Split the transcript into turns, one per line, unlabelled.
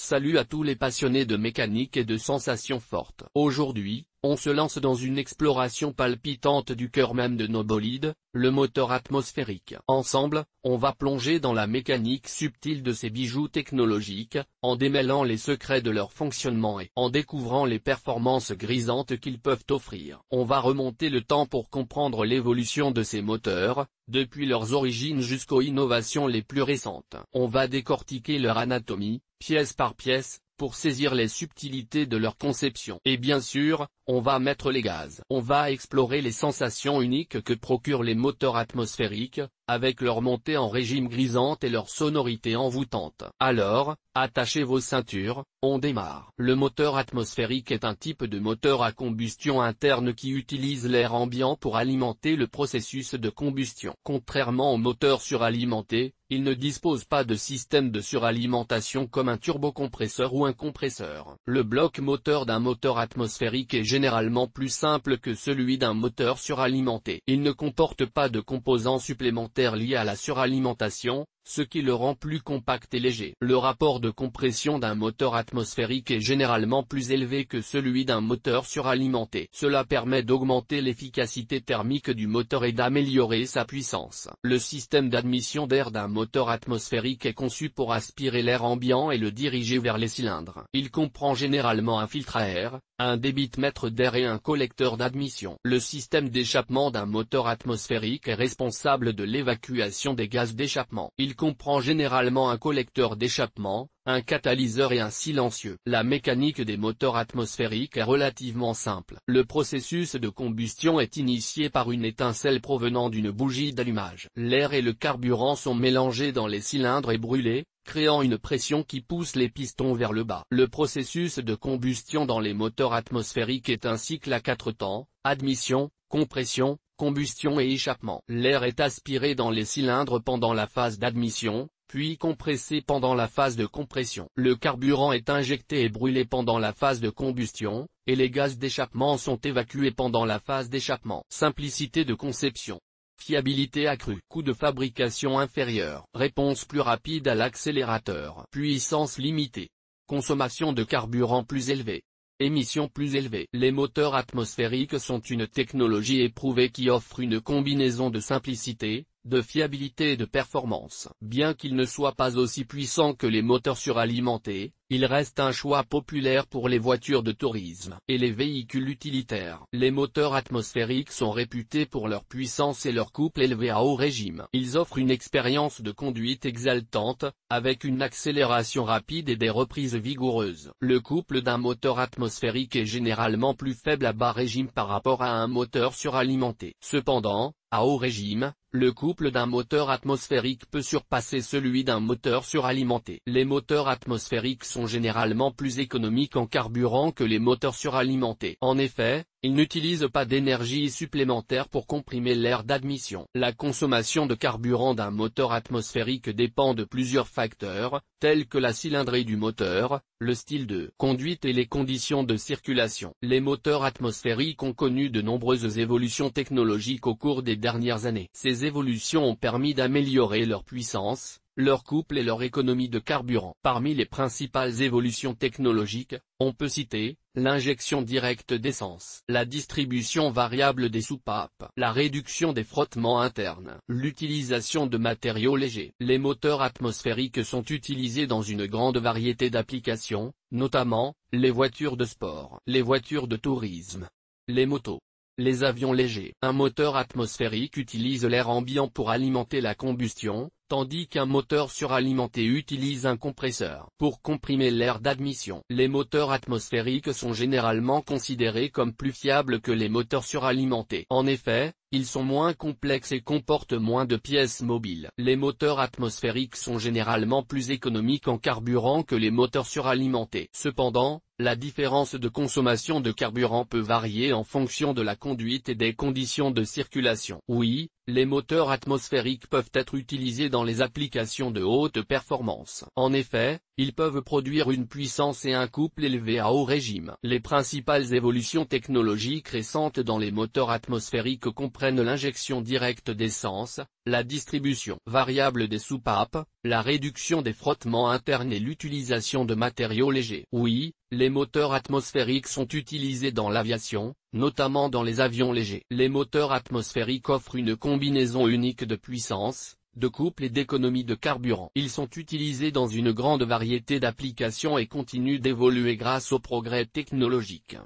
Salut à tous les passionnés de mécanique et de sensations fortes. Aujourd'hui, on se lance dans une exploration palpitante du cœur même de nos bolides, le moteur atmosphérique. Ensemble, on va plonger dans la mécanique subtile de ces bijoux technologiques, en démêlant les secrets de leur fonctionnement et en découvrant les performances grisantes qu'ils peuvent offrir. On va remonter le temps pour comprendre l'évolution de ces moteurs, depuis leurs origines jusqu'aux innovations les plus récentes. On va décortiquer leur anatomie, pièce par pièce, pour saisir les subtilités de leur conception. Et bien sûr, on va mettre les gaz. On va explorer les sensations uniques que procurent les moteurs atmosphériques, avec leur montée en régime grisante et leur sonorité envoûtante. Alors, attachez vos ceintures, on démarre. Le moteur atmosphérique est un type de moteur à combustion interne qui utilise l'air ambiant pour alimenter le processus de combustion. Contrairement aux moteurs suralimentés, il ne dispose pas de système de suralimentation comme un turbocompresseur ou un compresseur. Le bloc moteur d'un moteur atmosphérique est généralement plus simple que celui d'un moteur suralimenté. Il ne comporte pas de composants supplémentaires liés à la suralimentation, ce qui le rend plus compact et léger. Le rapport de compression d'un moteur atmosphérique est généralement plus élevé que celui d'un moteur suralimenté. Cela permet d'augmenter l'efficacité thermique du moteur et d'améliorer sa puissance. Le système d'admission d'air d'un moteur atmosphérique est conçu pour aspirer l'air ambiant et le diriger vers les cylindres. Il comprend généralement un filtre à air, un débitomètre d'air et un collecteur d'admission. Le système d'échappement d'un moteur atmosphérique est responsable de l'évacuation des gaz d'échappement. Il comprend généralement un collecteur d'échappement, un catalyseur et un silencieux. La mécanique des moteurs atmosphériques est relativement simple. Le processus de combustion est initié par une étincelle provenant d'une bougie d'allumage. L'air et le carburant sont mélangés dans les cylindres et brûlés, créant une pression qui pousse les pistons vers le bas. Le processus de combustion dans les moteurs atmosphériques est un cycle à 4 temps, admission, compression, combustion et échappement. L'air est aspiré dans les cylindres pendant la phase d'admission, puis compressé pendant la phase de compression. Le carburant est injecté et brûlé pendant la phase de combustion, et les gaz d'échappement sont évacués pendant la phase d'échappement. Simplicité de conception. Fiabilité accrue. Coût de fabrication inférieur. Réponse plus rapide à l'accélérateur. Puissance limitée. Consommation de carburant plus élevée. Émissions plus élevées. Les moteurs atmosphériques sont une technologie éprouvée qui offre une combinaison de simplicité, de fiabilité et de performance. Bien qu'ils ne soient pas aussi puissants que les moteurs suralimentés, ils restent un choix populaire pour les voitures de tourisme et les véhicules utilitaires. Les moteurs atmosphériques sont réputés pour leur puissance et leur couple élevé à haut régime. Ils offrent une expérience de conduite exaltante, avec une accélération rapide et des reprises vigoureuses. Le couple d'un moteur atmosphérique est généralement plus faible à bas régime par rapport à un moteur suralimenté. Cependant, à haut régime, le couple d'un moteur atmosphérique peut surpasser celui d'un moteur suralimenté. Les moteurs atmosphériques sont généralement plus économiques en carburant que les moteurs suralimentés. En effet, ils n'utilisent pas d'énergie supplémentaire pour comprimer l'air d'admission. La consommation de carburant d'un moteur atmosphérique dépend de plusieurs facteurs, tels que la cylindrée du moteur, le style de conduite et les conditions de circulation. Les moteurs atmosphériques ont connu de nombreuses évolutions technologiques au cours des dernières années. Ces évolutions ont permis d'améliorer leur puissance, leur couple et leur économie de carburant. Parmi les principales évolutions technologiques, on peut citer l'injection directe d'essence, la distribution variable des soupapes, la réduction des frottements internes, l'utilisation de matériaux légers. Les moteurs atmosphériques sont utilisés dans une grande variété d'applications, notamment les voitures de sport, les voitures de tourisme, les motos, les avions légers. Un moteur atmosphérique utilise l'air ambiant pour alimenter la combustion, tandis qu'un moteur suralimenté utilise un compresseur pour comprimer l'air d'admission. Les moteurs atmosphériques sont généralement considérés comme plus fiables que les moteurs suralimentés. En effet, ils sont moins complexes et comportent moins de pièces mobiles. Les moteurs atmosphériques sont généralement plus économiques en carburant que les moteurs suralimentés. Cependant, la différence de consommation de carburant peut varier en fonction de la conduite et des conditions de circulation. Oui, les moteurs atmosphériques peuvent être utilisés dans les applications de haute performance. En effet, ils peuvent produire une puissance et un couple élevé à haut régime. Les principales évolutions technologiques récentes dans les moteurs atmosphériques comprennent comprennent l'injection directe d'essence, la distribution variable des soupapes, la réduction des frottements internes et l'utilisation de matériaux légers. Oui, les moteurs atmosphériques sont utilisés dans l'aviation, notamment dans les avions légers. Les moteurs atmosphériques offrent une combinaison unique de puissance, de couple et d'économie de carburant. Ils sont utilisés dans une grande variété d'applications et continuent d'évoluer grâce aux progrès technologiques.